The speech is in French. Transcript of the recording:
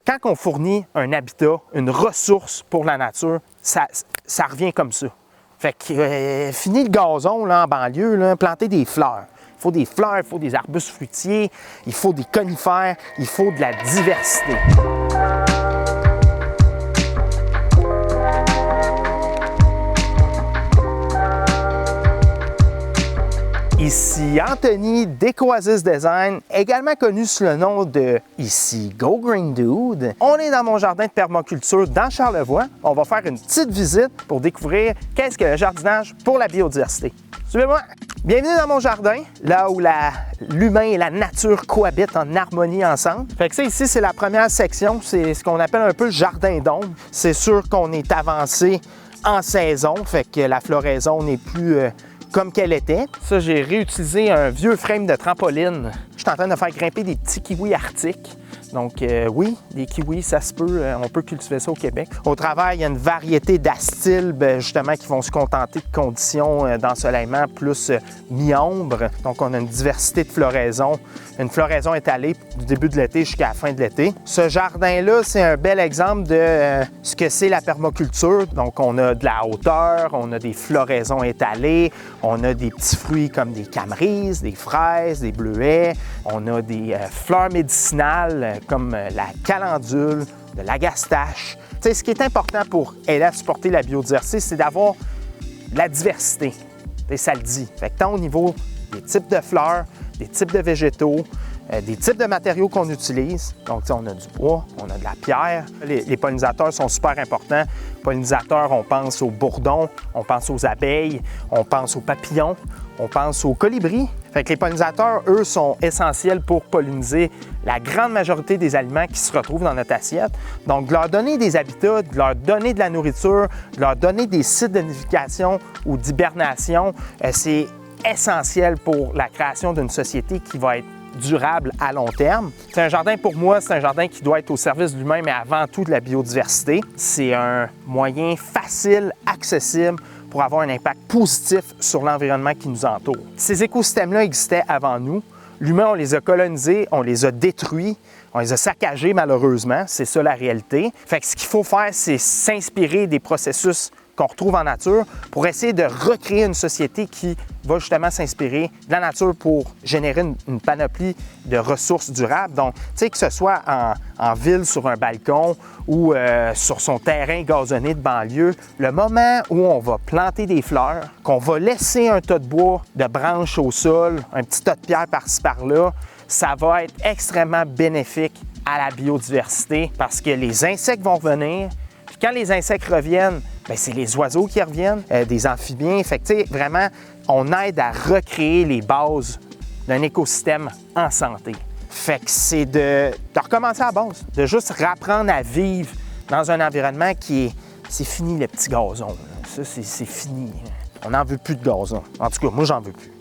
quand on fournit un habitat, une ressource pour la nature, ça revient comme ça. Fait que fini le gazon là, en banlieue, là, planter des fleurs. Il faut des fleurs, il faut des arbustes fruitiers, il faut des conifères, il faut de la diversité. Ici Anthony d'Ecoasis Design, également connu sous le nom de ici Go Green Dude. On est dans mon jardin de permaculture dans Charlevoix. On va faire une petite visite pour découvrir qu'est-ce que le jardinage pour la biodiversité. Suivez-moi! Bienvenue dans mon jardin, là où l'humain et la nature cohabitent en harmonie ensemble. Fait que ça ici, c'est la première section, c'est ce qu'on appelle un peu le jardin d'ombre. C'est sûr qu'on est avancé en saison, fait que la floraison n'est plus comme qu'elle était. Ça, j'ai réutilisé un vieux frame de trampoline. Je suis en train de faire grimper des petits kiwis arctiques. Donc oui, les kiwis, ça se peut, on peut cultiver ça au Québec. Au travail, il y a une variété d'astilbes, justement, qui vont se contenter de conditions d'ensoleillement plus mi-ombre. Donc on a une diversité de floraison, une floraison étalée du début de l'été jusqu'à la fin de l'été. Ce jardin-là, c'est un bel exemple de ce que c'est la permaculture. Donc on a de la hauteur, on a des floraisons étalées, on a des petits fruits comme des camerises, des fraises, des bleuets, on a des fleurs médicinales comme la calendule, de l'agastache. Tu sais, ce qui est important pour aider à supporter la biodiversité, c'est d'avoir la diversité. Et ça le dit. Fait que tant au niveau des types de fleurs, des types de végétaux, des types de matériaux qu'on utilise. Donc, on a du bois, on a de la pierre. Les pollinisateurs sont super importants. Pollinisateurs, on pense aux bourdons, on pense aux abeilles, on pense aux papillons, on pense aux colibris. Fait que les pollinisateurs, eux, sont essentiels pour polliniser la grande majorité des aliments qui se retrouvent dans notre assiette. Donc, de leur donner des habitats, de leur donner de la nourriture, de leur donner des sites de nidification ou d'hibernation, c'est essentiel pour la création d'une société qui va être durable à long terme. C'est un jardin, pour moi, c'est un jardin qui doit être au service de l'humain, mais avant tout de la biodiversité. C'est un moyen facile, accessible pour avoir un impact positif sur l'environnement qui nous entoure. Ces écosystèmes-là existaient avant nous. L'humain, on les a colonisés, on les a détruits, on les a saccagés malheureusement. C'est ça la réalité. Fait que ce qu'il faut faire, c'est s'inspirer des processus qu'on retrouve en nature pour essayer de recréer une société qui va justement s'inspirer de la nature pour générer une panoplie de ressources durables. Donc, tu sais, que ce soit en ville, sur un balcon ou sur son terrain gazonné de banlieue, le moment où on va planter des fleurs, qu'on va laisser un tas de bois, de branches au sol, un petit tas de pierres par-ci par-là, ça va être extrêmement bénéfique à la biodiversité parce que les insectes vont revenir. Puis quand les insectes reviennent, bien, c'est les oiseaux qui reviennent, des amphibiens. Fait que, tu sais, vraiment, on aide à recréer les bases d'un écosystème en santé. Fait que c'est de recommencer à la base, de juste réapprendre à vivre dans un environnement qui est... C'est fini, les petits gazons. Ça, c'est fini. On n'en veut plus de gazon. En tout cas, moi, j'en veux plus.